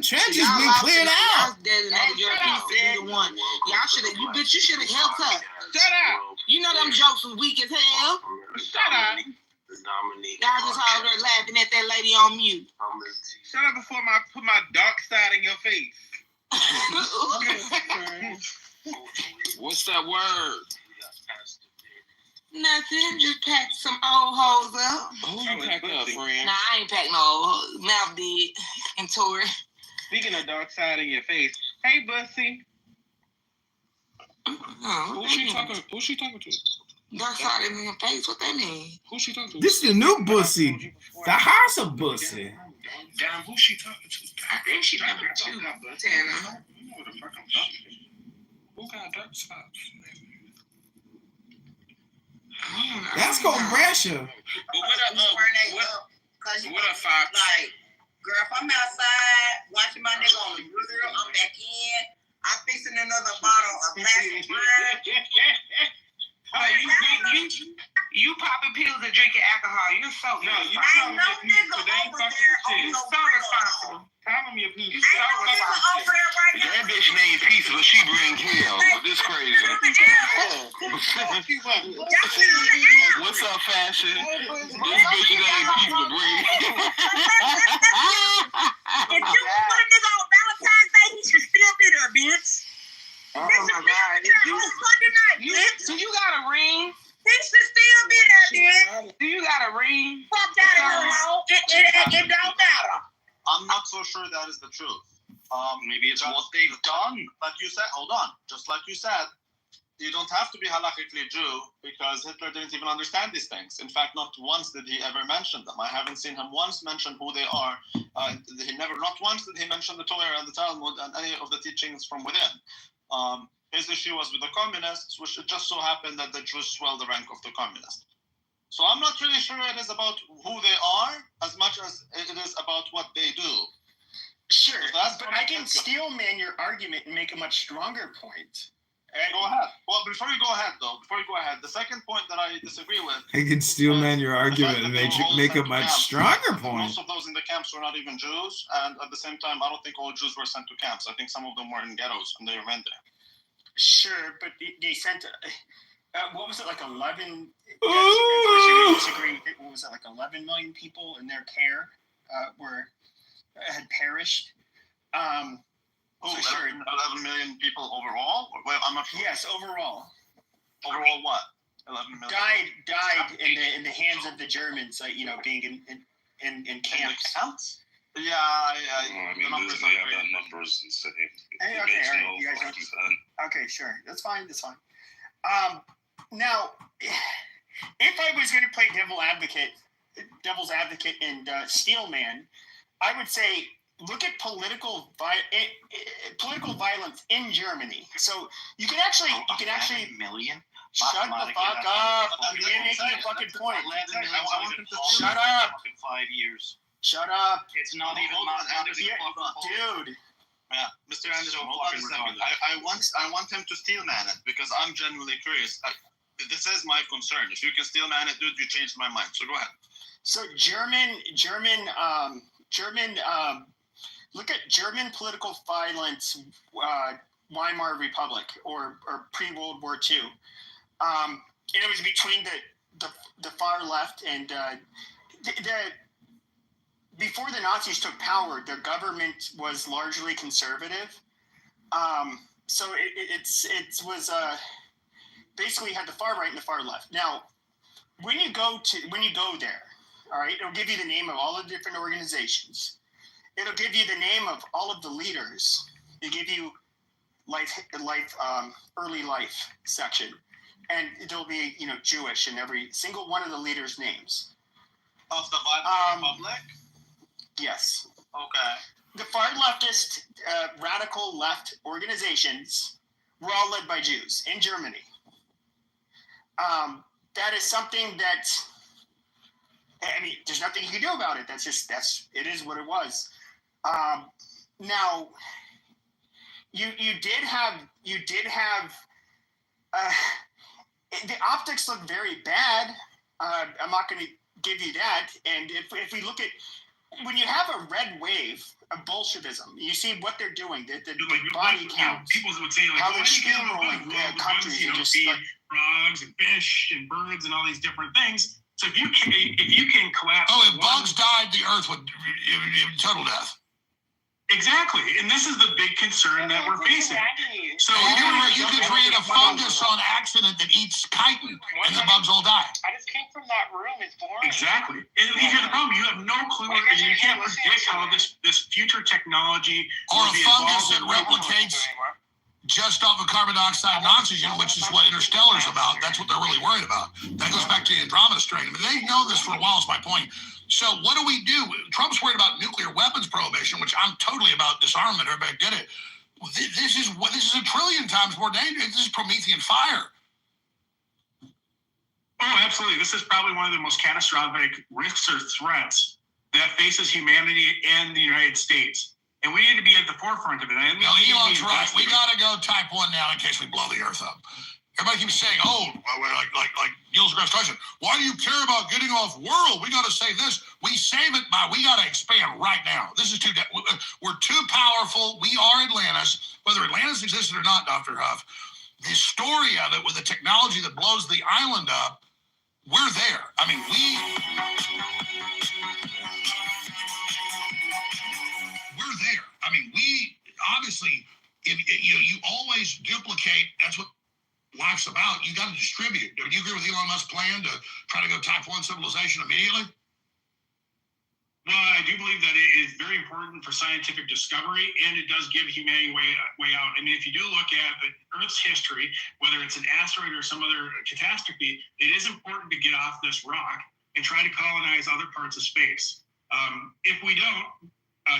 trenches been cleared out. Your piece to be the one. Y'all should have. You should have helped her. Shut up. You know them jokes was weak as hell. Shut up. Y'all just all there laughing at that lady on mute. Shut up before I put my dark side in your face. What's that word? Nothing. Just packed some old hoes up. Who you pack up, friend? Nah, I ain't packed no old hoes. Mouth did. And Tori. Speaking of dark side in your face, hey, Bussy. Who's she talking to? Dark side in your face? What that mean? Who's she talking to? This is the new Bussy. The house of Bussy. Damn, who's she talking to? I think she talking to you, Tana. You know what the fuck I'm talking to. Who got dark side? That's called pressure. But what up, Fox? Like, girl, if I'm outside watching my nigga on the grill, I'm back in. I'm fixing another bottle of plastic wine. You popping pills and drinking alcohol. You're so Ain't no nigga over there on You're no so responsible. Tell him your piece. Ain't no nigga over there right now. That bitch named Peace, but she bring hell. This crazy. What's up, fashion? This bitch named Peace, but bring If you put a nigga on Valentine's Day, he should still be there, bitch. Oh This my should God. be there on Sunday night, bitch. Do you got a ring? He should still be there, bitch. Do you got a ring? Fuck that, hoe. It don't matter. I'm not so sure that is the truth. Maybe it's what they've done. Like you said, hold on. Just like you said, you don't have to be halakhically Jew because Hitler didn't even understand these things. In fact, not once did he ever mention them. I haven't seen him once mention who they are. Not once did he mention the Torah and the Talmud and any of the teachings from within. His issue was with the communists, which it just so happened that the Jews swelled the rank of the communists. So I'm not really sure it is about who they are as much as it is about what they do. Sure, but I can steel man your argument and make a much stronger point. Go ahead. Well, before you go ahead, the second point that I disagree with. I can steel man your argument and make a much stronger point. Most of those in the camps were not even Jews, and at the same time, I don't think all Jews were sent to camps. I think some of them were in ghettos and they were meant there. Sure, but they sent, what was it, like 11? Disagree. What was it, like 11 million people in their care had perished? Sure. 11 million people overall? Well, I'm not sure. Yes, overall. Overall, what? 11 million. Died in the hands of the Germans, being in camps. In the camps? Yeah, the numbers they have that numbers and say okay, all right, you guys okay, sure, that's fine. Now, if I was going to play devil's advocate and steel man, I would say look at political violence in Germany. So you can actually million. Shut the fuck up! You're making a fucking point. Shut up! 5 years. Shut up! It's not even dude. Yeah, Mr. Anderson, hold on a second. I want him to steel man it because I'm genuinely curious. This is my concern. If you can steel man it, dude, you changed my mind. So go ahead. So German. Look at German political violence, Weimar Republic or pre-World War II. And it was between the far left and before the Nazis took power, their government was largely conservative. So it was basically had the far right and the far left. Now, when you go there, all right, it'll give you the name of all the different organizations. It'll give you the name of all of the leaders. It'll give you early life section, and it'll be Jewish in every single one of the leaders' names. Of the Weimar Republic? Yes. Okay. The far leftist, radical left organizations were all led by Jews in Germany. That is something that, there's nothing you can do about it. It is what it was. Now, you did have the optics look very bad. I'm not going to give you that. And if we look at when you have a red wave of Bolshevism, you see what they're doing. The Like, body counts. People would say like, How oh, they're steamrolling countries and just see like, frogs and fish and birds and all these different things. So if you can collapse. Oh, if bugs died, the Earth would total death. Exactly, and this is the big concern that we're facing. So You could create a fungus on accident that eats chitin, and the bugs all die. I just came from that room. It's boring. Exactly, and here's the problem: you have no clue, and you can't predict how this future technology Or will a be fungus that evolved. replicates just off of carbon dioxide and oxygen, which is what Interstellar is about. That's what they're really worried about. That goes back to the Andromeda strain. I mean, they know this for a while, is my point. So what do we do? Trump's worried about nuclear weapons prohibition, which I'm totally about disarmament. Everybody get it. This is a trillion times more dangerous. This is Promethean fire. Oh, absolutely. This is probably one of the most catastrophic risks or threats that faces humanity and the United States. And we need to be at the forefront of it. And No, Elon's right. We got to go type 1 now in case we blow the Earth up. Everybody keeps saying, oh, like Neil deGrasse Tyson, why do you care about getting off world? We got to save this. We save it by, we got to expand right now. This is we're too powerful. We are Atlantis. Whether Atlantis existed or not, Dr. Huff, the story of it with the technology that blows the island up, we're there. I mean, we're there. I mean, we obviously, you always duplicate. That's what life's about. You got to distribute. Do you agree with Elon Musk's plan to try to go type 1 civilization immediately? Well, I do believe that it is very important for scientific discovery, and it does give humanity way out. I mean, if you do look at the Earth's history, whether it's an asteroid or some other catastrophe, it is important to get off this rock and try to colonize other parts of space. If we don't,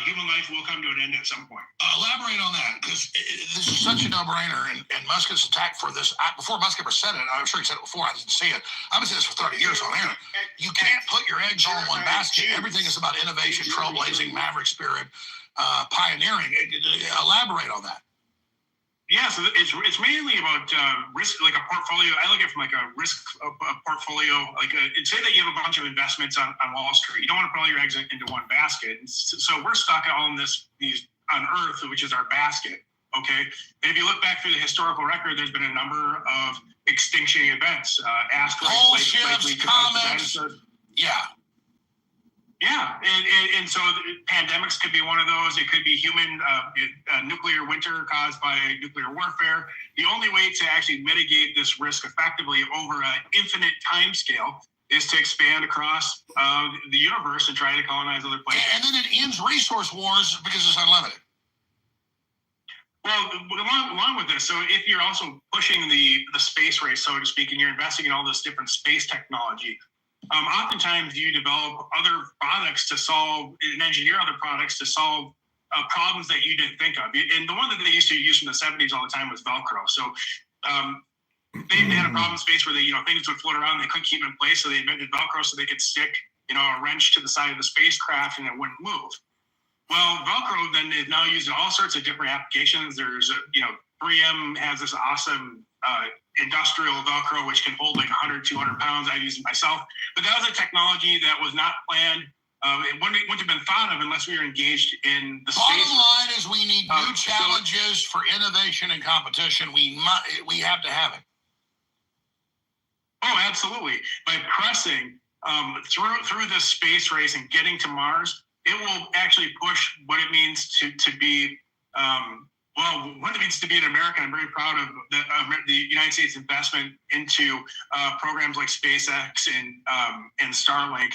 human life will come to an end at some point. Elaborate on that, because this is such a no-brainer, and Musk's attack for this, before Musk ever said it, I'm sure he said it before, I didn't see it. I've been saying this for 30 years on air. You can't put your eggs all in one basket. Everything is about innovation, trailblazing, maverick spirit, pioneering. Elaborate on that. Yeah, so it's mainly about risk, like a portfolio. I look at it from like a risk portfolio, say that you have a bunch of investments on Wall Street. You don't want to put all your eggs into one basket. So we're stuck on these on Earth, which is our basket. Okay, and if you look back through the historical record, there's been a number of extinction events, asteroids, ships, comets. Yeah. Yeah, and so pandemics could be one of those. It could be human nuclear winter caused by nuclear warfare. The only way to actually mitigate this risk effectively over an infinite time scale is to expand across the universe and try to colonize other places. And then it ends resource wars because it's unlimited. Well, along with this, so if you're also pushing the space race, so to speak, and you're investing in all this different space technology, oftentimes you develop other products to solve and engineer other products to solve problems that you didn't think of. And the one that they used to use from the 70s all the time was Velcro. So they had a problem in space where things would float around, they couldn't keep in place, so they invented Velcro so they could stick a wrench to the side of the spacecraft and it wouldn't move. Well, Velcro then is now used in all sorts of different applications. There's 3M has this awesome industrial Velcro, which can hold like 100, 200 pounds. I've used it myself. But that was a technology that was not planned. It wouldn't have been thought of unless we were engaged in the space. Bottom line is we need new challenges for innovation and competition. We have to have it. Oh, absolutely. By pressing through this space race and getting to Mars, it will actually push what it means to be what it means to be an American. I'm very proud of the United States investment into programs like SpaceX and Starlink.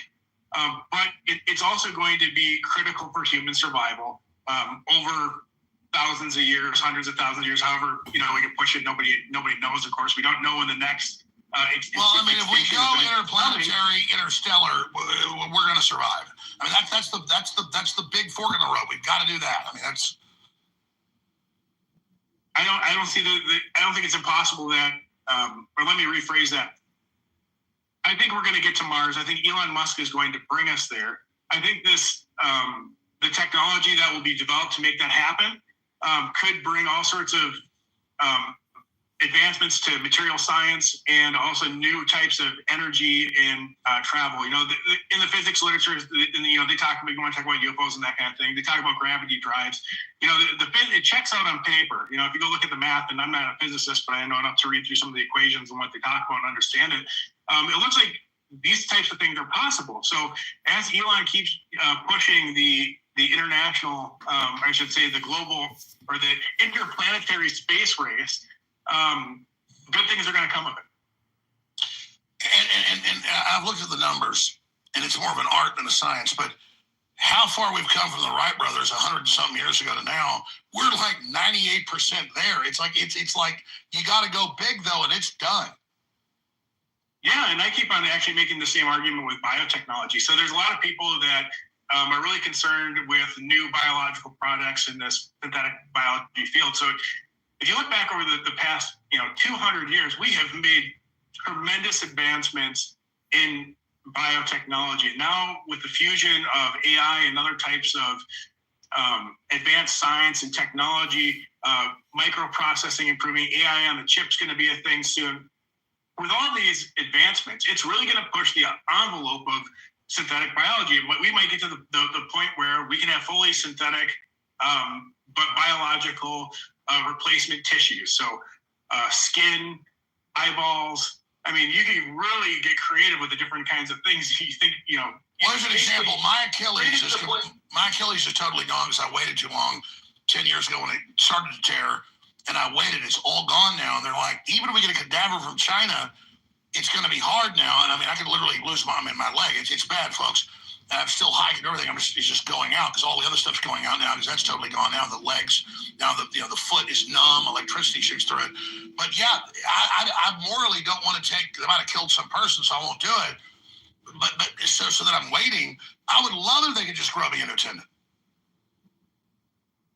But it's also going to be critical for human survival over thousands of years, hundreds of thousands of years, however we can push it. Nobody knows, of course. We don't know when the next. If we go interplanetary, interstellar, we're going to survive. I mean, that's the big fork in the road. We've got to do that. I mean, that's. I don't see I don't think it's impossible that, or let me rephrase that. I think we're going to get to Mars. I think Elon Musk is going to bring us there. I think this, the technology that will be developed to make that happen, could bring all sorts of advancements to material science and also new types of energy and travel. In the physics literature, they talk about, you want to talk about UFOs and that kind of thing. They talk about gravity drives. It checks out on paper. If you go look at the math, and I'm not a physicist, but I know enough to read through some of the equations and what they talk about and understand it. It looks like these types of things are possible. So as Elon keeps pushing the international, I should say the global or the interplanetary space race, good things are going to come of it. And I've looked at the numbers, and it's more of an art than a science, but how far we've come from the Wright brothers 100 and something years ago to now, we're like 98% there. It's like you got to go big though, and it's done. Yeah, and I keep on actually making the same argument with biotechnology. So there's a lot of people that are really concerned with new biological products in this synthetic biology field. So if you look back over the past 200 years, we have made tremendous advancements in biotechnology. Now with the fusion of AI and other types of advanced science and technology, microprocessing improving, AI on the chip's going to be a thing soon. With all these advancements, it's really going to push the envelope of synthetic biology. We might get to the point where we can have fully synthetic but biological replacement tissues. So skin, eyeballs. I mean, you can really get creative with the different kinds of things. You think, Well, as an example, my Achilles is totally gone because I waited too long 10 years ago when it started to tear, and I waited. It's all gone now. And they're like, even if we get a cadaver from China, it's going to be hard now. And I mean, I could literally lose my leg. It's bad, folks. And I'm still hiking everything. It's just going out because all the other stuff's going out now because that's totally gone now. The legs, now the foot is numb. Electricity shoots through it. But yeah, I morally don't want to take. They might have killed some person, so I won't do it. But so that I'm waiting. I would love if they could just grow me into a tendon.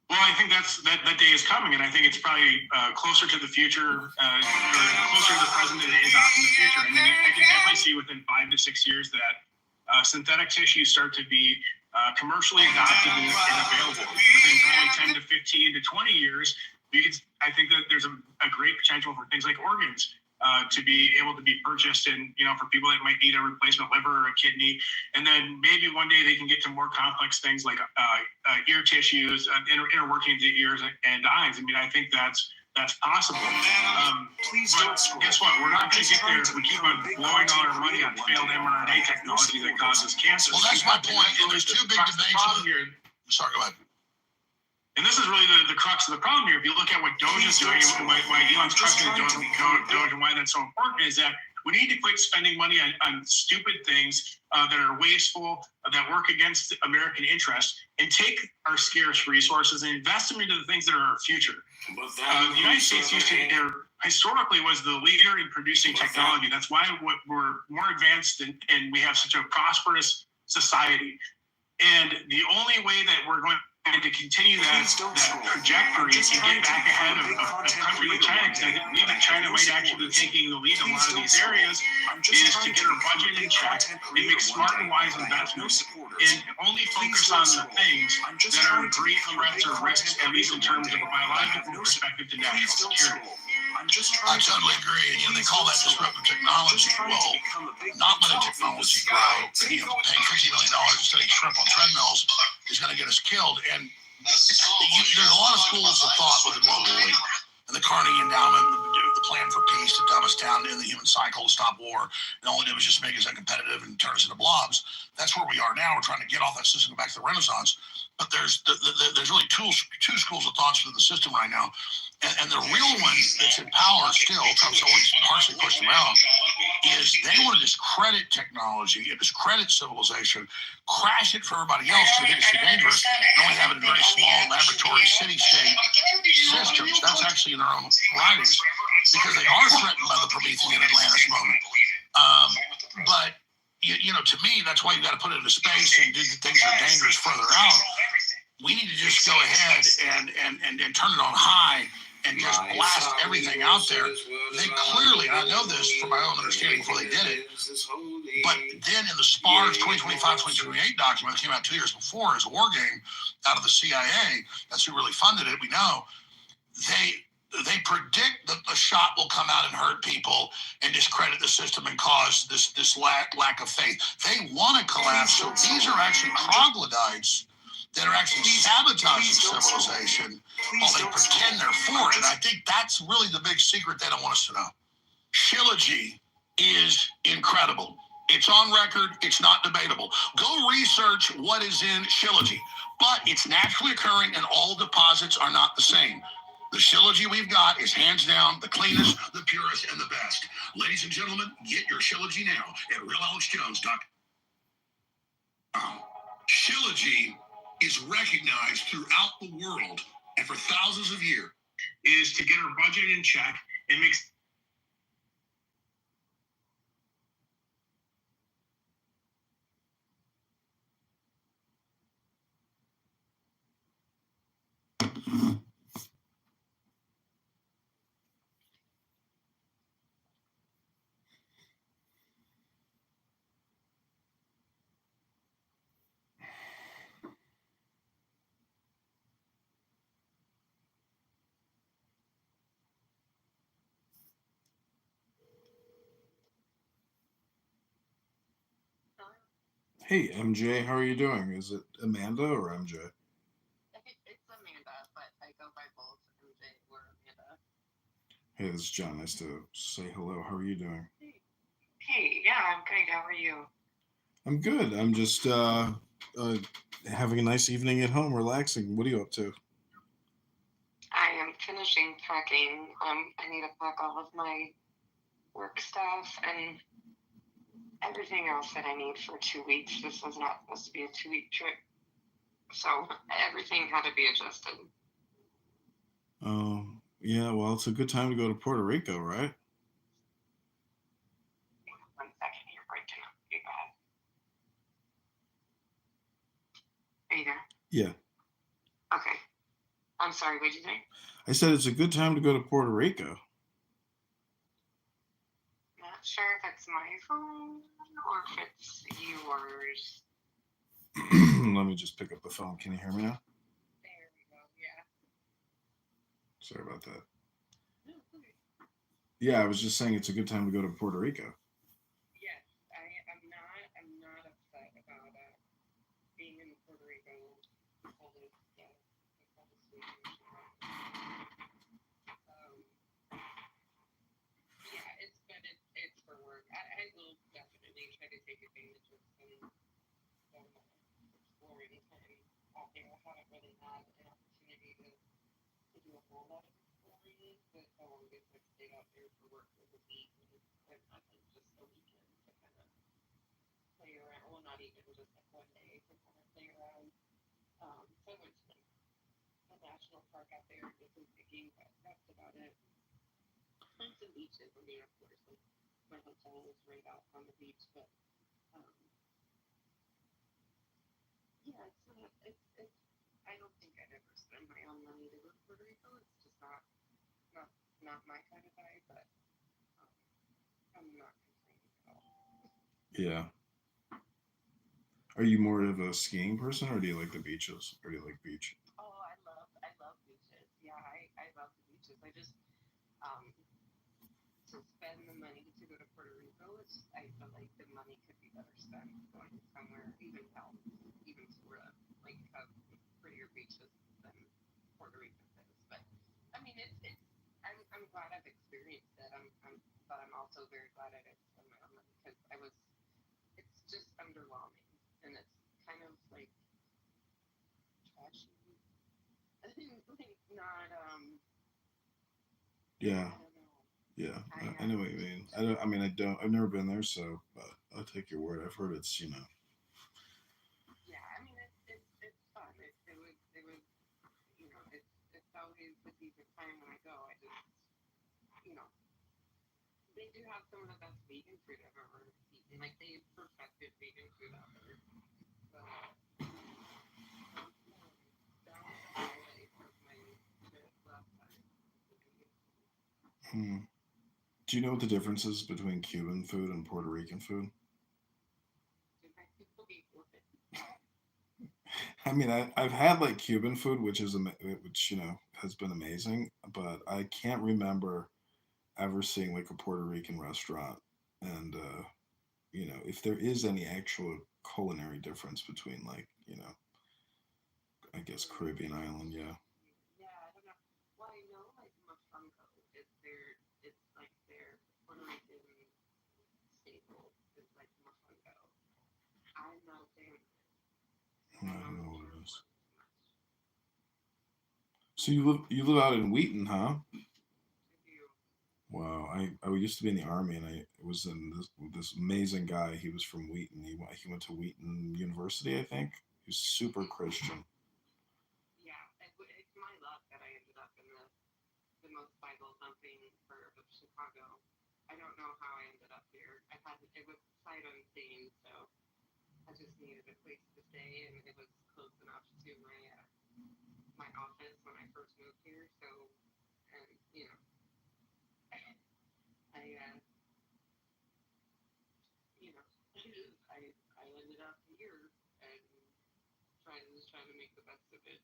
Well, I think that day is coming, and I think it's probably closer to the future, or closer to the present than it is out in the future. And I can definitely see within 5 to 6 years that synthetic tissues start to be commercially adopted and available. Within probably 10 to 15 to 20 years, I think that there's a great potential for things like organs to be able to be purchased, and for people that might need a replacement liver or a kidney, and then maybe one day they can get to more complex things like ear tissues, inner workings of ears and eyes. I mean, I think that's possible. But guess what? We're not going to get there if we keep on blowing all our money on failed mRNA technology that causes cancer. Well, that's my point. And there's two big debates. Sorry, go ahead. And this is really the crux of the problem here. If you look at what Doge is doing and why Elon's trusting Doge and why that's so important is that we need to quit spending money on stupid things that are wasteful, that work against American interests, and take our scarce resources and invest them into the things that are our future. The United States historically was the leader in producing technology. That's why we're more advanced and we have such a prosperous society. And the only way that we're going to continue that trajectory and get back ahead of a country like China, because I believe that China might actually be taking the lead in a lot of these areas, is to get our budget in check and make smart and wise investments and only focus on the things that are great threats or risks, at least in terms of a biological perspective to national security. I totally agree. They call that disruptive technology. Well, not letting technology grow, paying $50 million to study shrimp on treadmills is going to get us killed. And there's a lot of schools of thought with the global elite and the Carnegie Endowment, the plan for peace to dumb us down in the human cycle to stop war. And all it did was just make us uncompetitive and turn us into blobs. That's where we are now. We're trying to get off that system and go back to the Renaissance. But there's really two schools of thoughts within the system right now. And the real one that's in power still, Trump's always partially pushed around, is they want to discredit technology and discredit civilization, crash it for everybody else to make it too dangerous, and only have it in very small laboratory, city-state systems. That's actually in their own writings, because they are threatened by the Promethean Atlantis moment. But to me, that's why you got to put it into space and do the things that are dangerous further out. We need to just go ahead and turn it on high and just blast everything out there. They clearly, and I know this from my own understanding before they did it, but then in the SPARS 2025-2028 document that came out 2 years before as a war game out of the CIA, that's who really funded it, we know, they predict that the shot will come out and hurt people and discredit the system and cause this lack of faith. They want to collapse. So these are actually troglodytes that are actually sabotaging civilization while they pretend they're for it. And I think that's really the big secret they don't want us to know. Shilajit is incredible. It's on record. It's not debatable. Go research what is in Shilajit. But it's naturally occurring, and all deposits are not the same. The Shilajit we've got is hands down the cleanest, the purest, and the best. Ladies and gentlemen, get your Shilajit now at realalexjones.com. Shilajit is recognized throughout the world, and for thousands of years, Is to get our budget in check and make Hey, MJ, how are you doing? Is it Amanda or MJ? It's Amanda, but I go by both MJ or Amanda. Hey, this is John. Nice to say hello. How are you doing? Hey, yeah, I'm good. How are you? I'm good. I'm just having a nice evening at home, relaxing. What are you up to? I am finishing packing. I need to pack all of my work stuff and everything else that I need for 2 weeks. This was not supposed to be a 2-week trip, so everything had to be adjusted. Yeah, well, it's a good time to go to Puerto Rico, right? 1 second, you're breaking up pretty bad. Are you there? Yeah. Okay. I'm sorry, what did you say? I said it's a good time to go to Puerto Rico. Not sure if it's my phone or if it's yours. Let me just pick up the phone. Can you hear me now? There we go, yeah. Sorry about that. Yeah, I was just saying it's a good time to go to Puerto Rico. Yes, I'm not upset about being in Puerto Rico. It's for work. I will definitely try to take advantage of some exploring time out there. I haven't really had an opportunity to do a whole lot of exploring, but the longest I've stayed out there for work was a week, and I've had like just a weekend to kind of play around. Well, not even just like 1 day to kind of play around. So I went to like a national park out there, did some picking, but that's about it. And some beaches. I mean, of course, like my hotel was right out on the beach, but yeah, it's. I don't think I'd ever spend my own money to go to Puerto Rico. It's just not my kind of vibe, but I'm not complaining at all. Yeah. Are you more of a skiing person, or do you like the beaches, or do you like beach? Oh, I love beaches. Yeah, I love the beaches. I just to spend the money to go to Puerto Rico, I feel like the money could be better spent going somewhere, even Florida, like have prettier beaches than Puerto Rico is. But I mean, I'm glad I've experienced it. But I'm also very glad I didn't spend my own money because it's just underwhelming, and it's kind of like trashy. I think not Yeah. Yeah, I know what you mean. I've never been there, so but I'll take your word. I've heard it's, Yeah, I mean it's fun. It was it's always a decent time when I go. I just they do have some of the best vegan food I've ever eaten. Like they perfected vegan food out there. So that was the highlight of my trip last time. Do you know what the difference is between Cuban food and Puerto Rican food? I mean, I've had like Cuban food, which has been amazing, but I can't remember ever seeing like a Puerto Rican restaurant. And if there is any actual culinary difference between like I guess Caribbean island, yeah. Yeah, I don't know. Well, I know like mofongo is it's like their Puerto Rican staple is like mofongo. I'm not a fan of it. I don't know what it is. So you live out in Wheaton, huh? Wow, I used to be in the army, and I was in this amazing guy. He was from Wheaton. He went to Wheaton University, I think. He was super Christian. Yeah, it's my luck that I ended up in the most Bible thumping suburb of Chicago. I don't know how I ended up here. It was sight unseen, so I just needed a place to stay, and it was close enough to my office when I first moved here. So, and I I ended up here and trying to make the best of it.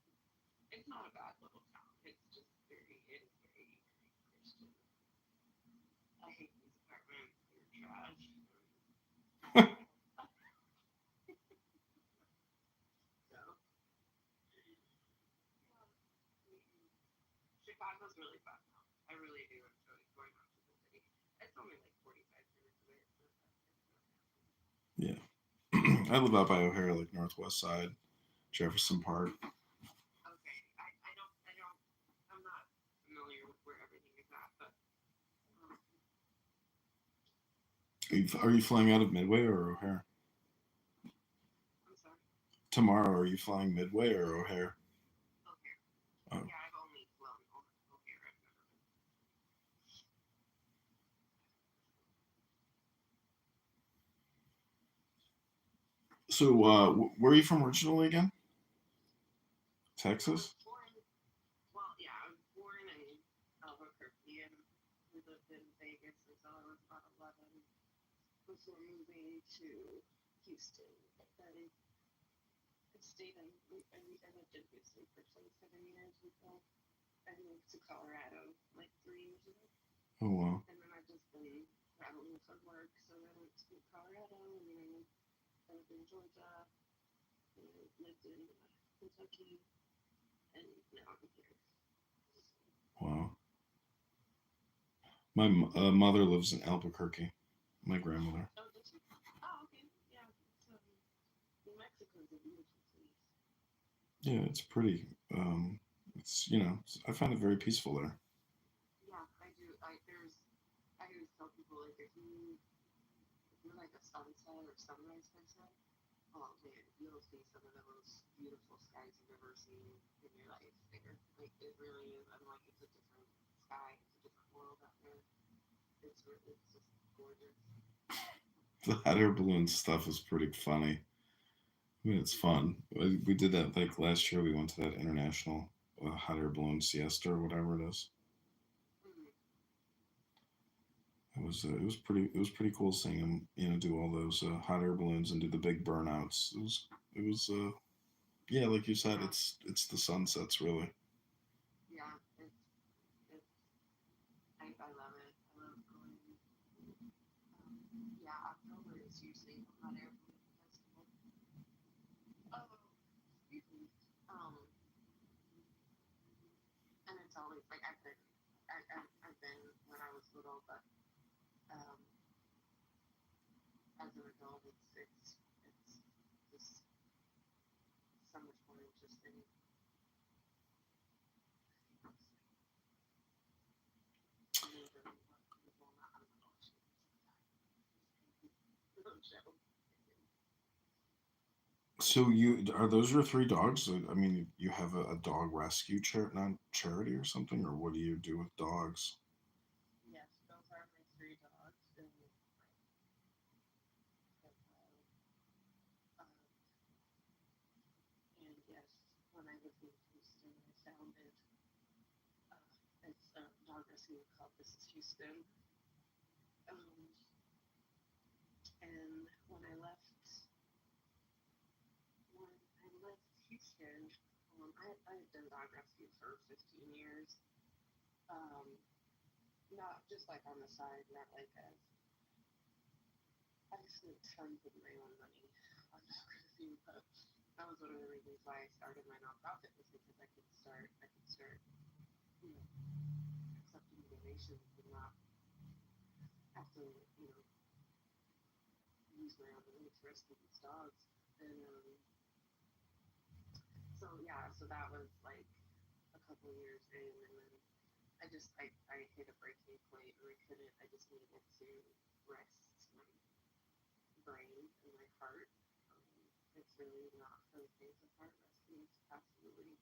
It's not a bad little town. It is very, very Christian. I hate these apartments. They're trash. So, Chicago's really fun though. I really do enjoy going out to the city. It's only like 45 minutes away. Yeah. I live out by O'Hare, like Northwest Side, Jefferson Park. Okay, I'm not familiar with where everything is at, but Are you flying out of Midway or O'Hare? I'm sorry. Tomorrow, are you flying Midway or O'Hare? Okay. Oh. Yeah, I've only flown O'Hare. I've never been. So, where are you from originally again? Texas? I was born in Albuquerque, and we lived in Vegas until I was about 11 before moving to Houston. But then I lived in Houston for 27 years until I moved to Colorado like 3 years ago. Oh, wow. And then I've just been traveling for work, so I went to Colorado, and then I lived in Georgia, and I lived in Kentucky, and now I'm here. Wow. My mother lives in Albuquerque. My grandmother. Oh, did you? Oh, okay. Yeah. So, New Mexico is a beautiful place. Yeah, it's pretty. I find it very peaceful there. Yeah, I do. I always tell people like if you're like a sunset or sunrise person, oh man, you'll see some of the most beautiful skies you've ever seen in your life there. Like it really is. I'm like it's a different sky, it's a different world out there. It's just gorgeous. The hot air balloon stuff is pretty funny. I mean, it's fun. We did that like last year. We went to that international hot air balloon siesta or whatever it is. Mm-hmm. It was pretty cool seeing them do all those hot air balloons and do the big burnouts. It was yeah, like you said, it's the sunsets really. Yeah, I love it. I love going. Yeah, October is usually a hot air balloon festival. Oh, excuse me. And it's always like I've been when I was little, but um, as an adult, it's just so much more interesting. So are those your three dogs? I mean, you have a dog rescue not charity or something, or what do you do with dogs? Yes, those are my three dogs. And yes, when I was in Houston, I founded it's a dog rescue called This is Houston. And when I left Houston, I've done dog rescue for 15 years. Not just like on the side, not like as I spent tons of my own money on dog rescue, but that was one of the reasons why I started my nonprofit was because I could start, you know, accepting donations and not have to, you know, use my own money to rescue these dogs. And so yeah, so that was like a couple of years in, and then I hit a breaking point, and I just needed to rest my brain and my heart. It's really not for the faint of heart. Rescue is absolutely,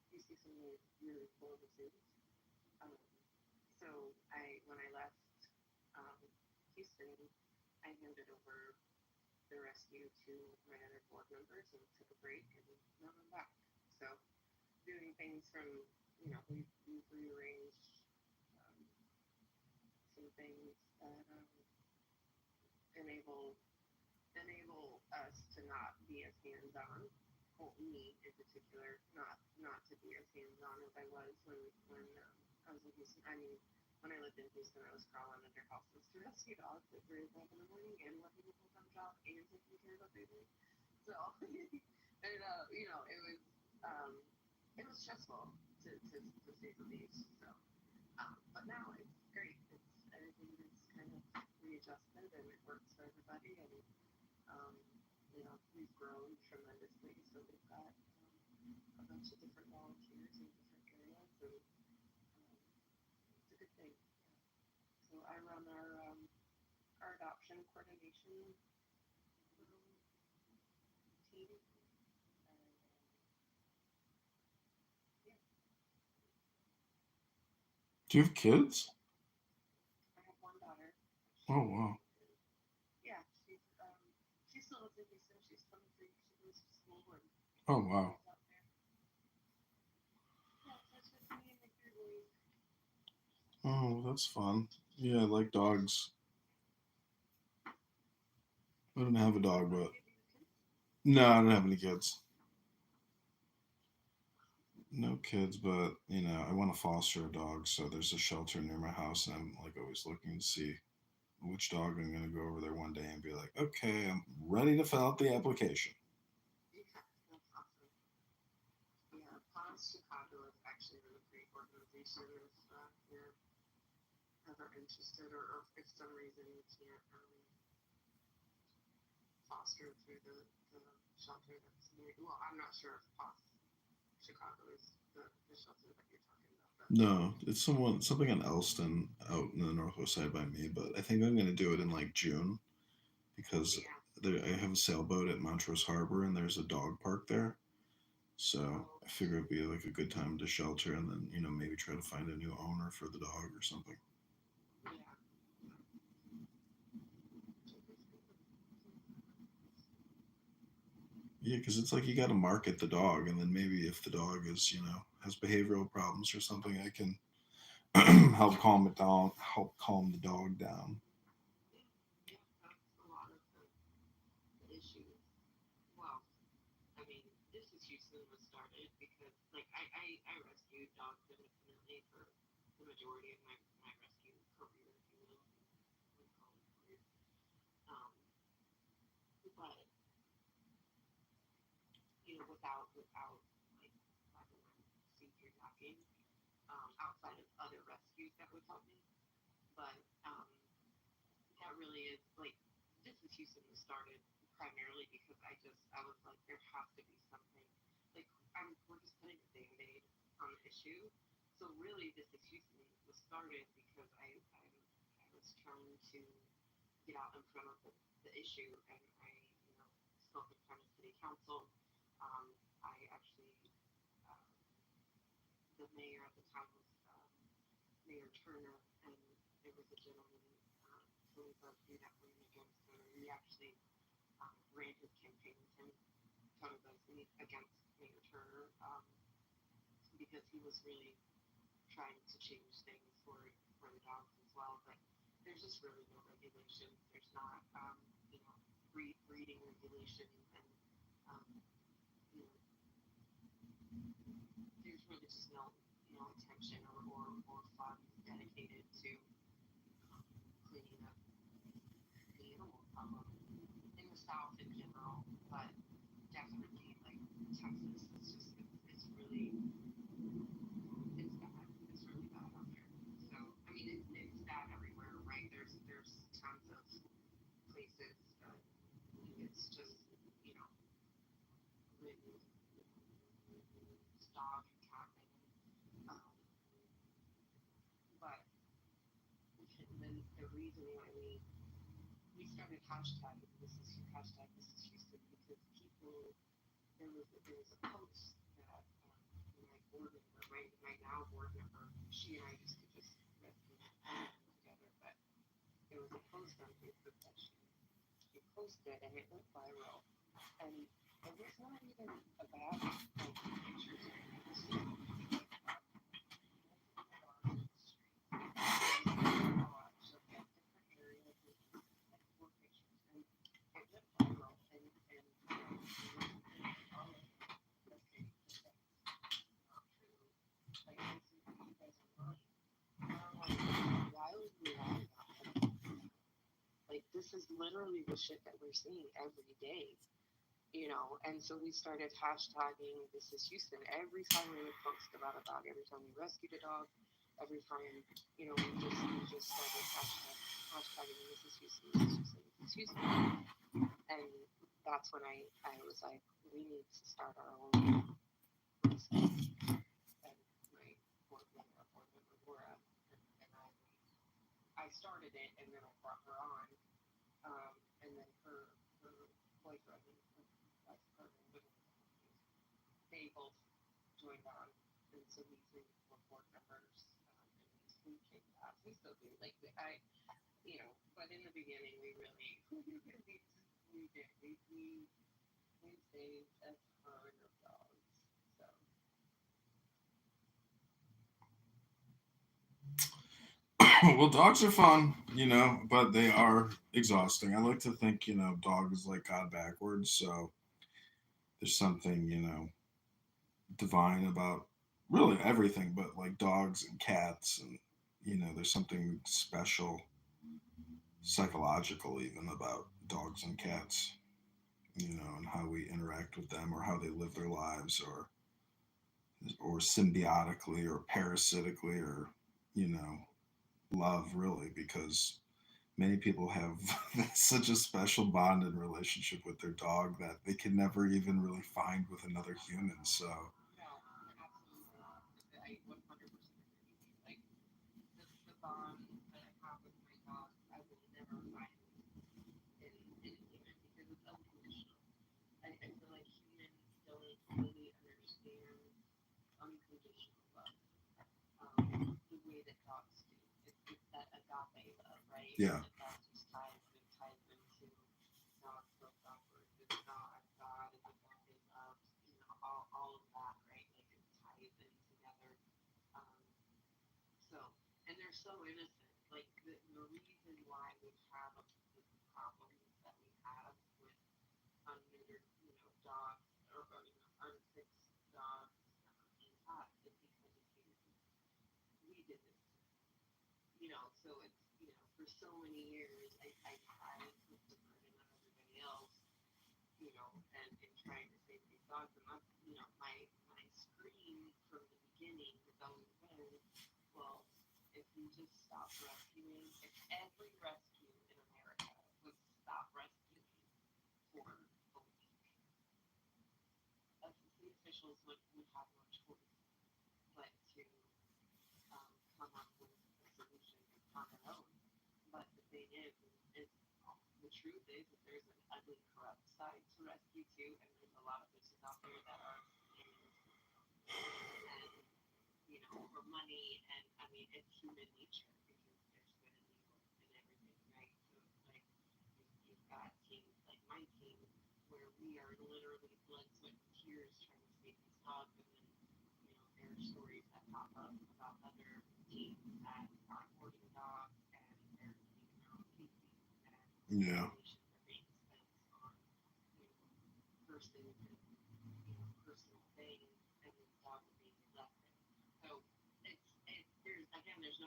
you see some really cool things. So when I left Houston, I handed over the rescue to my other board members and took a break, and now I'm back. So doing things from, you know, we've rearranged some things that enable us to not be as hands-on. Well, me in particular, not to be as hands-on as I was when I was in Houston. I mean, when I lived in Houston, I was crawling under houses to rescue dogs at 3 o'clock in the morning and working a full-time job and taking care of a baby. So, and you know, it was stressful to say the least. So, but now it's great. It's everything is kind of readjusted and it works for everybody. And you know, we've grown tremendously. So we've got a bunch of different volunteers in different areas, and it's a good thing. Yeah. So I run our adoption coordination team. And, yeah. Do you have kids? I have one daughter. Oh wow. Yeah, she still lives in Houston. She's 23. She goes to school and Oh wow. lives out there. Yeah, so it's just me and my 3 boys. Oh, that's fun. Yeah, I like dogs. I don't have a dog, but no, I don't have any kids. No kids, but you know, I want to foster a dog, so there's a shelter near my house, and I'm like always looking to see which dog I'm gonna go over there one day and be like, okay, I'm ready to fill out the application. Yeah, that's awesome. Yeah, Pause Chicago is actually a really great organization if you're ever interested, or if for some reason you can't foster through the shelter that's near. Well, I'm not sure if Pause Chicago is the shelter that you're talking about, but No, it's something in Elston out in the northwest side by me, but I think I'm gonna do it in like June because yeah. I have a sailboat at Montrose Harbor and there's a dog park there. So I figure it'd be like a good time to shelter and then, you know, maybe try to find a new owner for the dog or something. Yeah. Yeah, because it's like you got to market the dog, and then maybe if the dog is, you know, has behavioral problems or something, I can help calm it down, help calm the dog down. Yeah, that's a lot of the issues. Well, I mean, this is Houston was started because, like, I rescued dogs independently for the majority of my rescue career, if you will, we call it career. Um, but you know, without like 501c3 backing, outside of other rescues that would help me, but that really is like this is Houston was started primarily because I was like there has to be something like we're just putting a band-aid on the issue. So really this is Houston was started because I was trying to get out in front of the issue, and I you know spoke in front of city council. I actually uh, the mayor at the time was Mayor Turner, and there was a gentleman, Tony Buzby, that ran against him. We actually ran his campaign with him, Tony Buzby, against Mayor Turner, because he was really trying to change things for the dogs as well. But there's just really no regulations. There's not, you know, breeding regulations and, you know, just no attention or funds dedicated to cleaning up the animal problem in the South in general, but definitely like Texas is just it's really it's bad. It's really bad out there. So I mean it's bad everywhere, right? There's tons of places that it's just written dog and cat ridden. But then the reason why we started hashtagging this is Houston because people there was a post that my board member, my now board member, she and I used to just rescue animals together, but there was a post on Facebook that she posted and it went viral, and it was not even about like pictures of people. It was just like this is literally the shit that we're seeing every day, and so we started hashtagging this is Houston every time we would post about a dog, every time we rescued a dog, every time, we just started hashtagging this is Houston, this is Houston, this is Houston. And that's when I was like, we need to start our own rescue. And my board member Laura, and I started it, and then I brought her on, and then her boyfriend, vice president, they both joined on, and so we three were board members, and we kicked ass. We still do, like but in the beginning we really we did we saved a ton of dogs. So Well, dogs are fun, but they are exhausting. I like to think, dog is like God backwards. So there's something, divine about really everything, but like dogs and cats. And, there's something special, psychological even about dogs and cats, and how we interact with them or how they live their lives or symbiotically or parasitically or, love really because many people have such a special bond and relationship with their dog that they can never even really find with another human. So no, absolutely not. I 100% agree with you. Like the bond that I have with my dog, I will never find in human because it's unconditional. I feel like humans don't really understand unconditional love, the way that dogs do. It's that agape love, right? yeah, That just ties into dogs love backwards. It's not God is agape love, all of that, right? Like it ties in together. Um, so, and they're so innocent. Like the reason why we have the problems that we have with unneutered, dogs or unfixed dogs and cats is because of humans. We did this, so it's, for so many years, I tried to put the burden on everybody else, and trying to save these dogs. And that's, my scream from the beginning has always been, well, if we just stop rescuing, if every rescue in America would stop rescuing for a week, FCC officials would have no choice but to come up with a solution on their own. But the thing is the truth is that there's an ugly, corrupt side to rescue too, and there's a lot of bitches out there that are scamming and for money, and I mean it's human nature because there's good and evil in everything, right? So it's like you've got teams like my team where we are literally blood, sweat, and tears trying to save these dogs, and then there are stories that pop up about other teams that are hoarding dogs and they're eating their own feces, and yeah, donations are being spent on purses and personal things, and these dogs are being left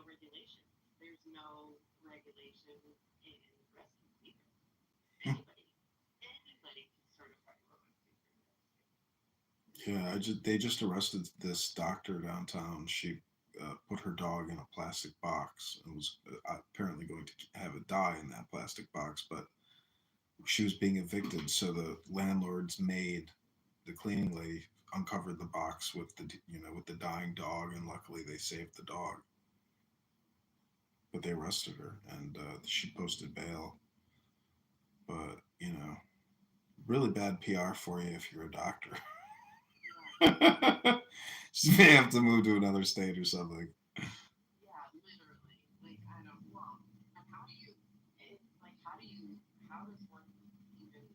regulation. There's no regulation in rescue either. Anybody can certify rescue. Yeah, they just arrested this doctor downtown. She put her dog in a plastic box and was apparently going to have it die in that plastic box, but she was being evicted, so the landlord's maid, the cleaning lady, uncovered the box with the dying dog, and luckily they saved the dog. But they arrested her, and she posted bail. But really bad PR for you if you're a doctor. She may have to move to another state or something. Yeah, literally. Like, I don't. Well, and how does one even keep their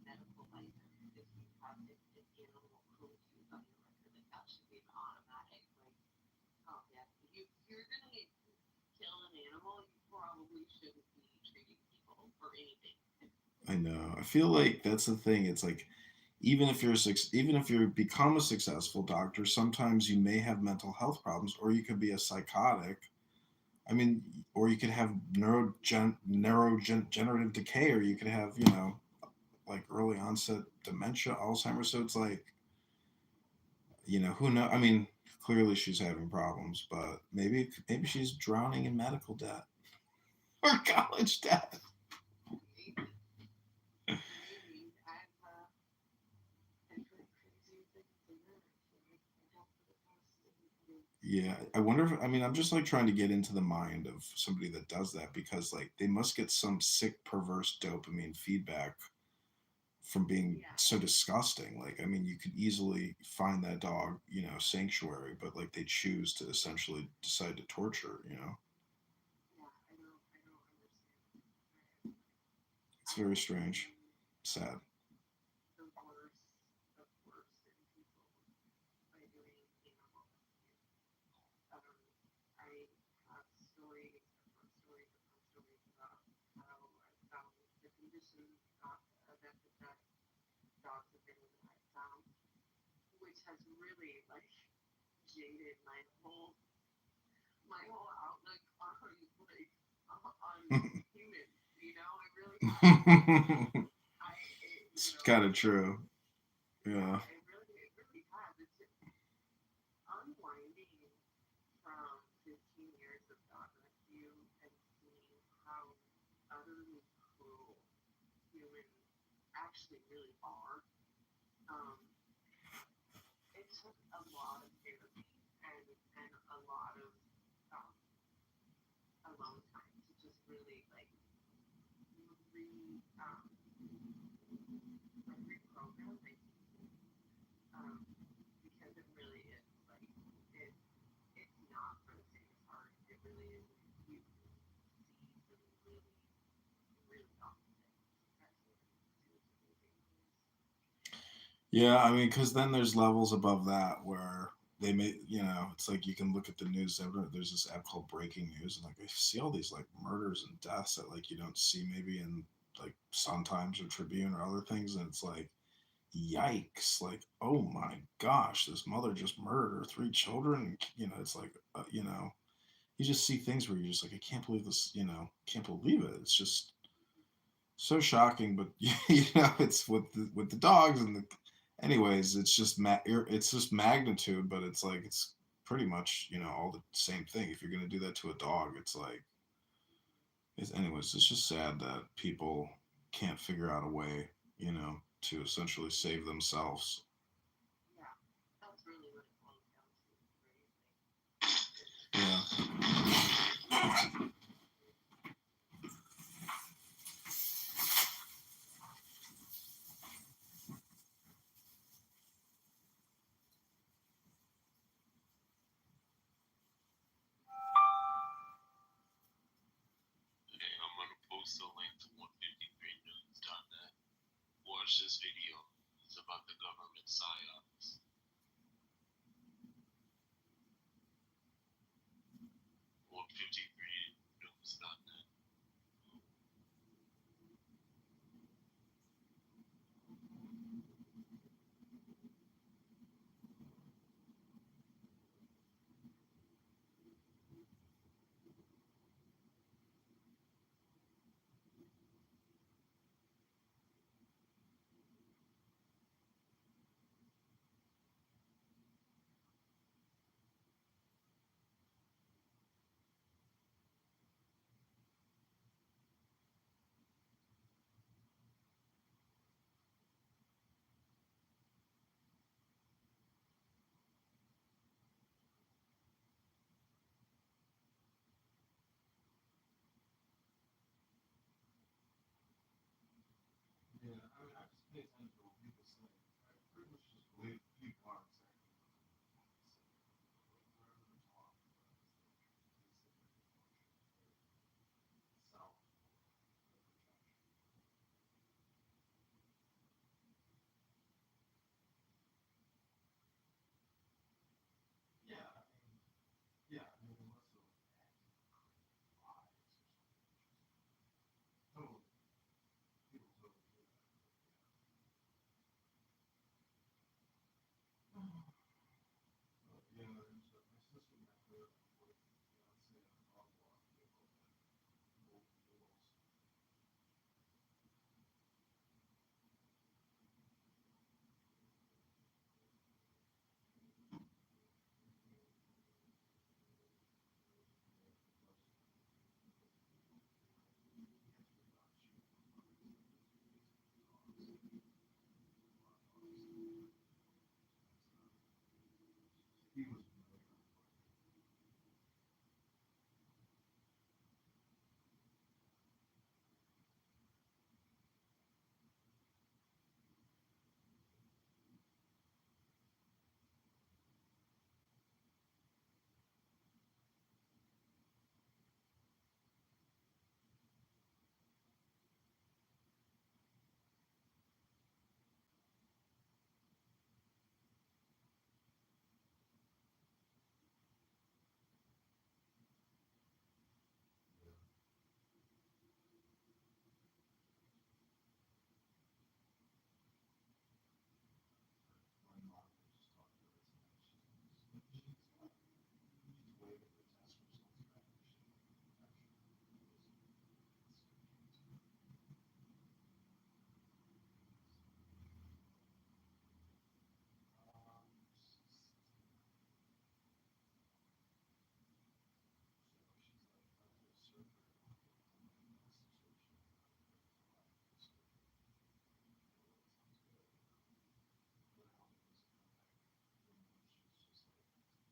medical license if you have an animal cruelty on your record? Like, that should be an automatic. Like, oh yeah, if you're gonna kill an animal, you probably shouldn't be treating people for anything. I know. I feel like that's the thing. It's like even if you become a successful doctor, sometimes you may have mental health problems, or you could be a psychotic. I mean, or you could have neurodegenerative decay, or you could have like early onset dementia, Alzheimer's. So it's like who knows? I mean, clearly she's having problems, but maybe she's drowning in medical debt or college debt. Yeah, I wonder if I'm just like trying to get into the mind of somebody that does that, because like they must get some sick perverse dopamine feedback from being so disgusting. Like you could easily find that dog, sanctuary, but like they choose to essentially decide to torture, It's very strange. Sad. Which has really like jaded my whole outlook on humans. It really has. It's kind of true. Yeah. It really has. It's just unwinding from 15 years of dog rescue and seeing how utterly cruel humans actually really are. It took a lot of therapy and a lot of alone time to just really like reprogram my thinking, because it really is like it's not for the faint of heart. It really is. You can see some really really awful things. Yeah, because then there's levels above that where they may, it's like you can look at the news. There's this app called Breaking News, and like I see all these like murders and deaths that like you don't see maybe in like Sun Times or Tribune or other things, and it's like, yikes! Like, oh my gosh, this mother just murdered her 3 children. It's like, you just see things where you're just like, I can't believe this. Can't believe it. It's just so shocking. But it's with the dogs and the. Anyways, it's just magnitude, but it's like it's pretty much all the same thing. If you're gonna do that to a dog, it's like anyways. It's just sad that people can't figure out a way, to essentially save themselves. Yeah, that's really what it boils down to. Yeah. I'm gonna post a link to 153news.net. Watch this video. It's about the government psyops. 153news.net. pay attention to what people say. I pretty much just believe people are exactly what they say. Whatever they're talking about is the self projection. Yeah, I mean, unless they're like acting crazy lies or something, totally, people totally do that. But yeah, there's my sister met her with fiance on a crosswalk vehicle that rolled wheels. He was really my mom just talked to her tonight. She's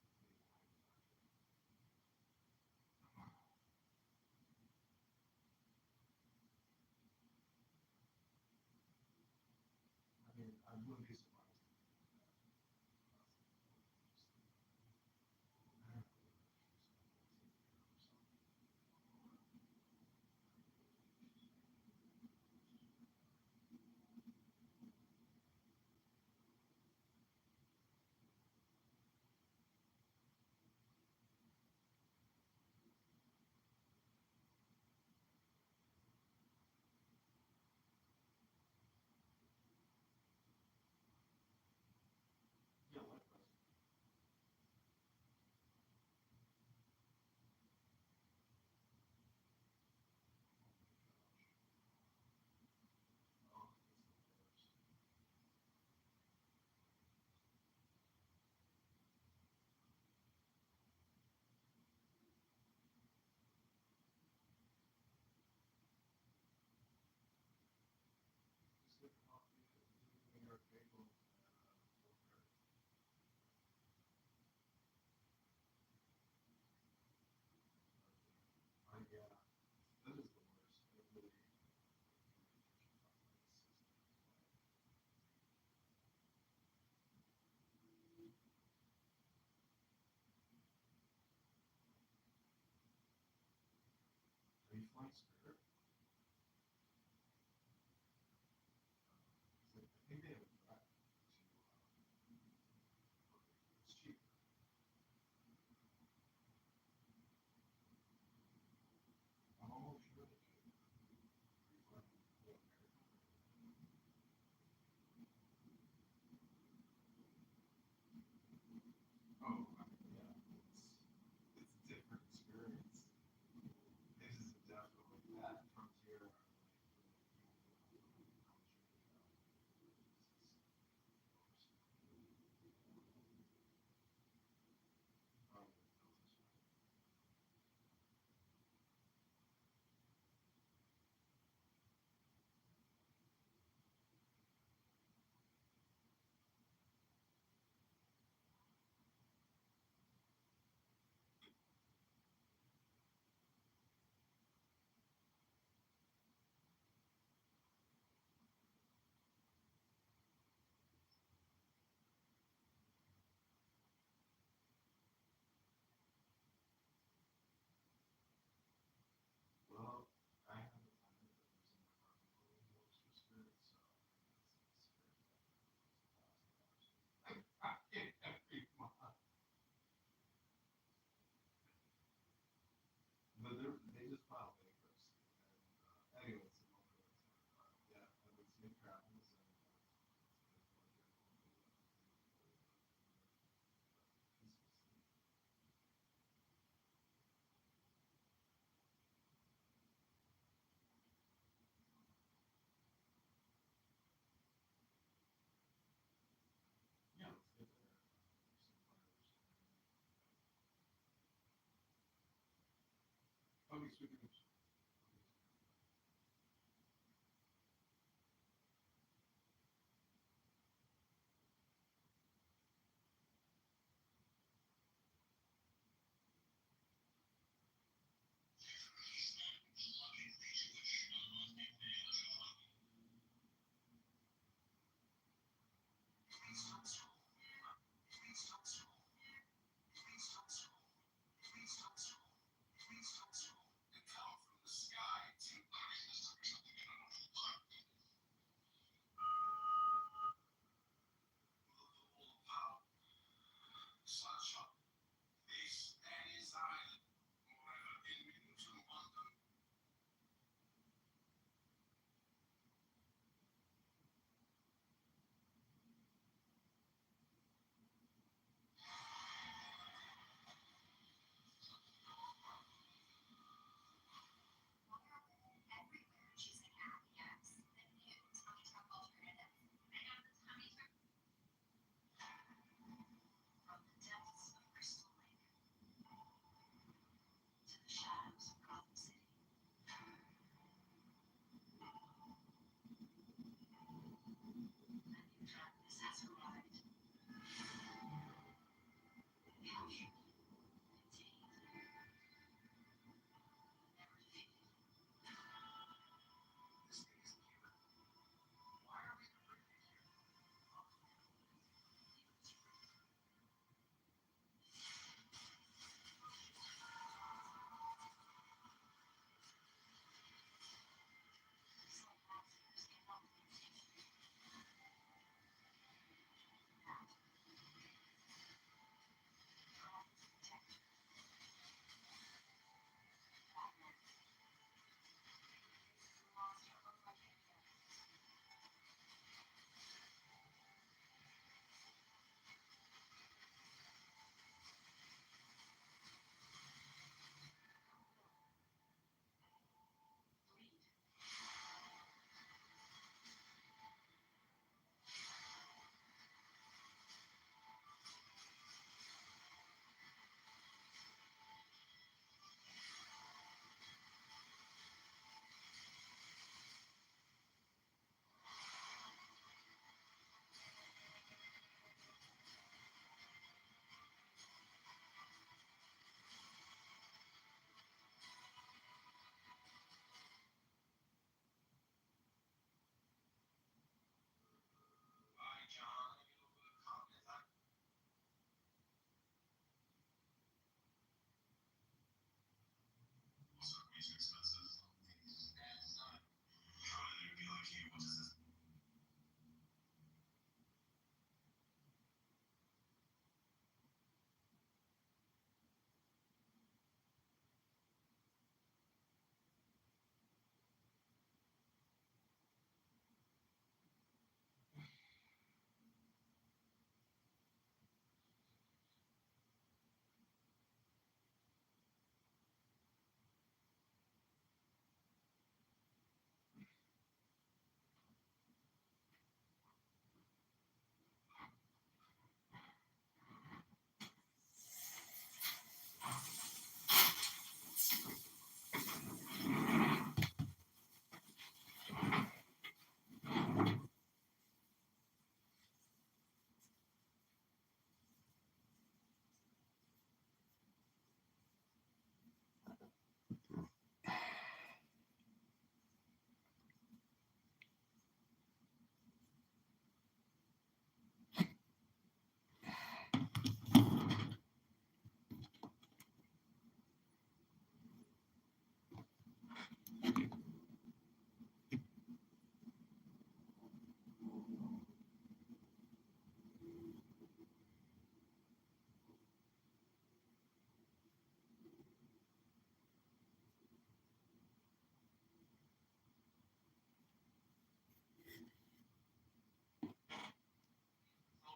waiting for test results back. I mean, I wouldn't be surprised if they did that. Yeah, likewise. Oh, it's the worst. Just get coffee at New York Bagel and 4:30. Yeah, that is the worst. It really communication about like a system. Are you flying Spirit? I think they have a direct to it's cheap. I'm almost sure they do. Are you flying American? Oh, I mean, yeah, it's a different experience. This is definitely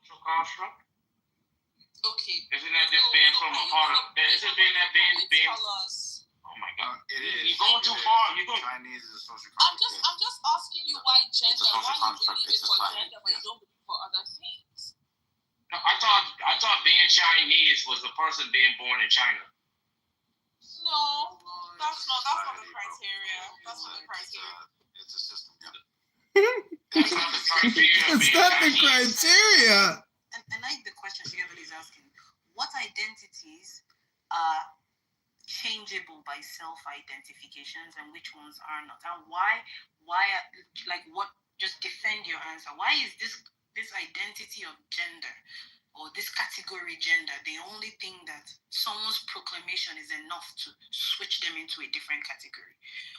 Social construct? Okay. Isn't that just being from a part of? Is it being that being? Tell us. Oh my God! It is. You're going too far. You're going. Chinese is a social I'm construct. just asking you why gender, social why you construct. believe It's it for society. gender, but you don't believe for other things. No, I thought being Chinese was the person being born in China. No. That's not the criteria. That's not the criteria. It's a system. That's not the criteria. That's not the criteria. And I like the question Shigabili is asking. What identities are changeable by self-identifications and which ones are not? And why what, just defend your answer. Why is this identity of gender or this category gender the only thing that someone's proclamation is enough to switch them into a different category?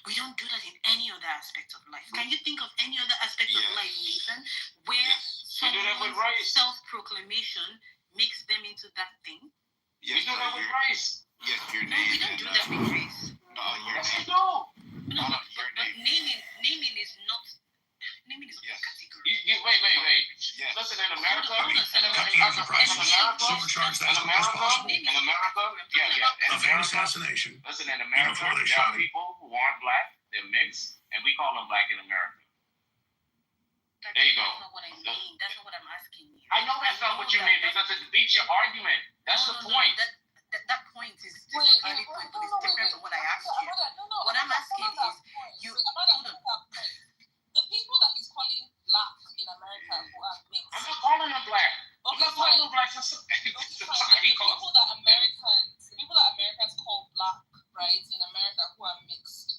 We don't do that in any other aspect of life. Can you think of any other aspect of life, Nathan, where We do that with someone's race. self-proclamation makes them into that thing? We do that with race. Yes, your No, we don't do that with race. No, your Yes, name. we do. No, No, your but name. naming is not Yes. a category. Wait. Yes. Listen, in America, Hold on, in hold on. America, Supercharge that as much as possible. in America, yeah. Evade assassination. Listen, in America, Before they there shot are him. people who aren't black, they're mixed, and we call them black in America. There you go. That's not what I mean. That's not what I'm asking you. I know that's not what you mean because it beats your argument. That's the point. That point is a Wait, valid wait, point, no, but it's no, different wait, from what I asked you. No, What I'm asking about is, that point. you- About hold on. that point. The people that he's calling black in America who are mixed. I'm not calling them black. I'm not calling them black. The Society calls. people that Americans call black, right, in America who are mixed,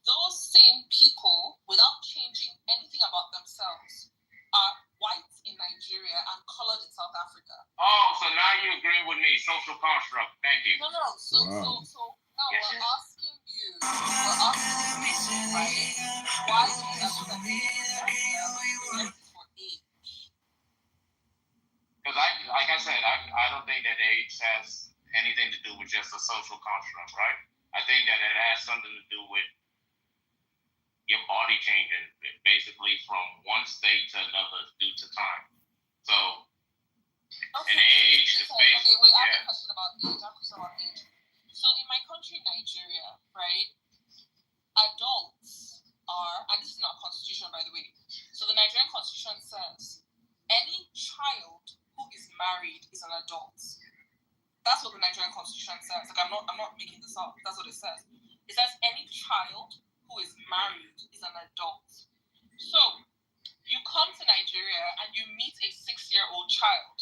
those same people, without changing anything about themselves, are white in Nigeria and colored in South Africa. Oh, so now you agree with me. Social construct. Thank you. No. So now Yes, we're yes. asking you, right? Why do you have to for age? Because like I said, I don't think that age has anything to do with just a social construct, right? I think that it has something to do with your body changing basically from one state to another due to time. So Okay, an age is based. okay, wait, I Yeah. have a question about age. So in my country, Nigeria, right, adults are, and this is not constitution, by the way. So the Nigerian constitution says any child who is married is an adult. That's what the Nigerian constitution says. Like I'm not making this up. That's what it says. It says any child who is married is an adult. So you come to Nigeria and you meet a 6-year-old child,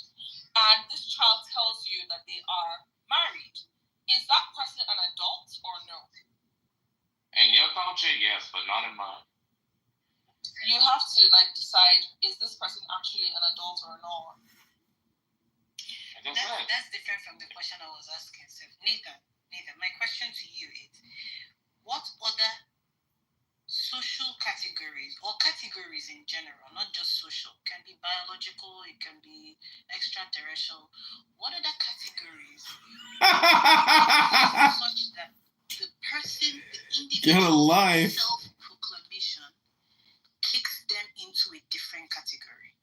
and this child tells you that they are married. Is that person an adult or no? In your culture, yes, but not in mine. You have to decide, is this person actually an adult or not? Like I said, That's different from the question I was asking. So Nathan, my question to you is, what other social categories or categories in general, not just social, can be biological, it can be extraterrestrial. What other categories such that the person, the Get a individual life. self-proclamation kicks them into a different category?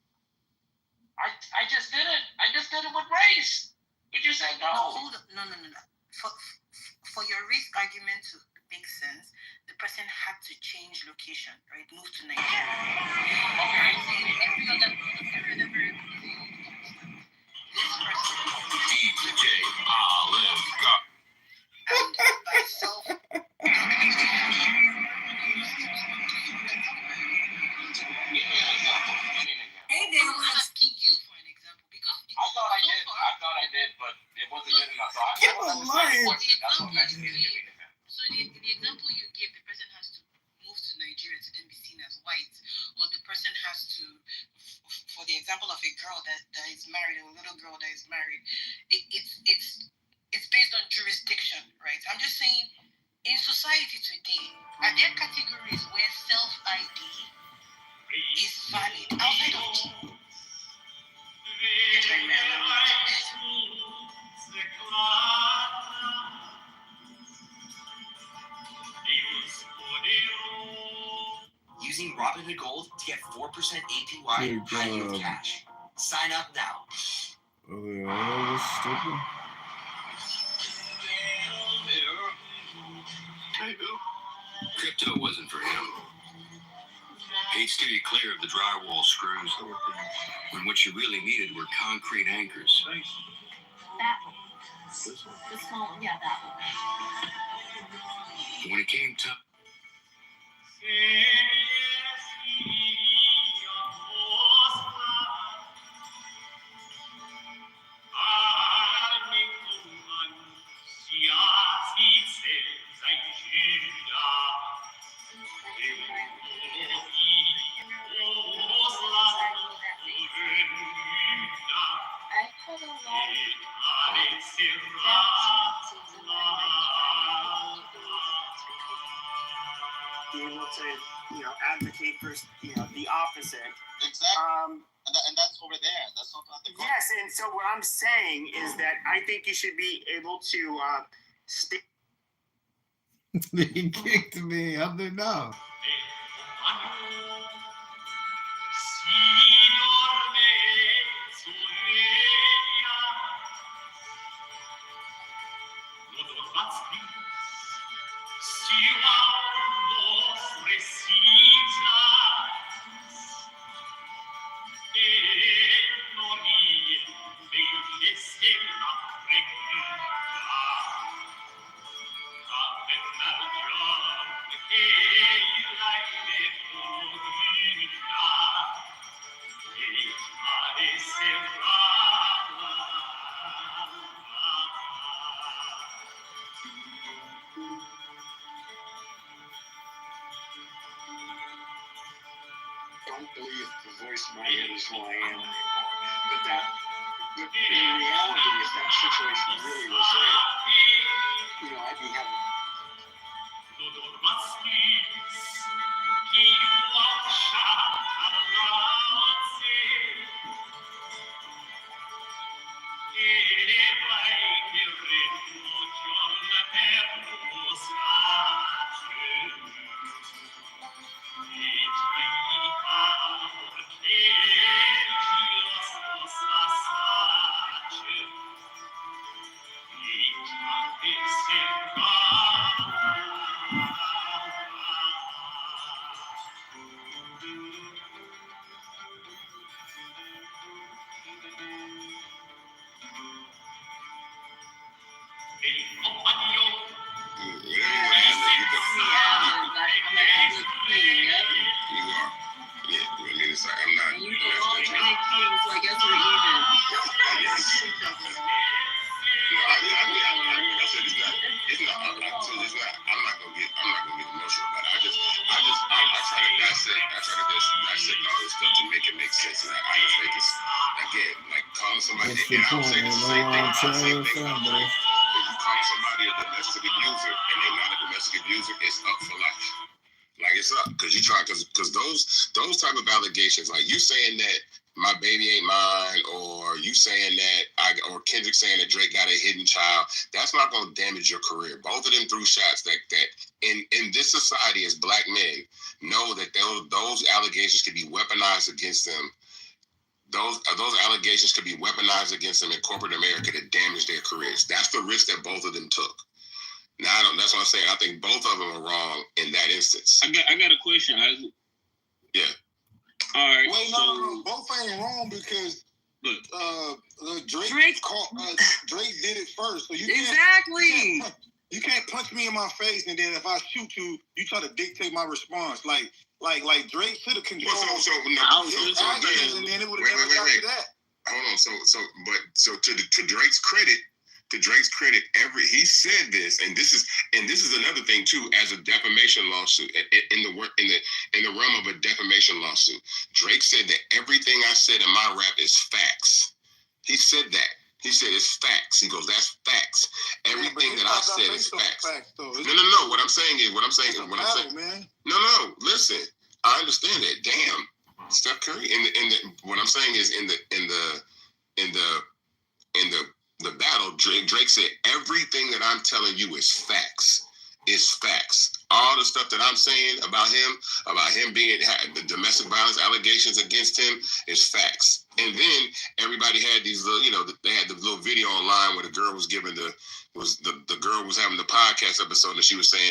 I just did it. I just did it with race. But you said no. Hold up. No. For your race argument to make sense, the person had to change location, right? Move to Nigeria. Okay. Every other variable is able to constant. This person DJ Olive Garden. and by self I'm asking you for an example because I thought I did, but it wasn't good enough. So Get I a life. That's what makes me give me the example. So the example you gave, the person has to move to Nigeria to then be seen as white, or the person has to, for the example of a girl that is married, or a little girl that is married, it's based on jurisdiction, right? I'm just saying, in society today, are there categories where self-ID is valid outside of Using Robinhood Gold to get 4% APY high yield cash. Sign up now. Oh, they all this stupid. Hey, Bill. Crypto wasn't for him. He'd steer you clear of the drywall screws when what you really needed were concrete anchors. That one. The small one, yeah, that one. When it came to be able to, advocate for, the opposite. Exactly. And that's over there. That's not at the court. Yes, and so what I'm saying is that I think you should be able to He kicked me. I'm there now. don't believe the voice in my head is who I am anymore. But in reality, if that situation really was there, I'd be having. Those type of allegations, like you saying that my baby ain't mine, or you saying that or Kendrick saying that Drake got a hidden child, that's not going to damage your career. Both of them threw shots that in this society, as black men, know that those allegations can be weaponized against them. Those allegations could be weaponized against them in corporate America to damage their careers. That's the risk that both of them took. Now, that's what I'm saying. I think both of them are wrong in that instance. I got a question. Yeah. All right. Wait, no. Both ain't wrong because Drake did it first. So you can't punch me in my face, and then if I shoot you, you try to dictate my response. Like Drake should have controlled actions, and then it would have never got to that. Hold on. So to Drake's credit, he said this, and this is another thing too. As a defamation lawsuit, in the realm of a defamation lawsuit, Drake said that everything I said in my rap is facts. He said that. He said it's facts. He goes, that's facts. Everything that I said is facts. No. What I'm saying is, man. No. Listen, I understand that. Damn, Steph Curry. What I'm saying is in the battle, Drake said everything that I'm telling you is facts. It's facts. All the stuff that I'm saying about him being the domestic violence allegations against him is facts. And then everybody had these little, they had the little video online where the girl was giving the girl was having the podcast episode, and she was saying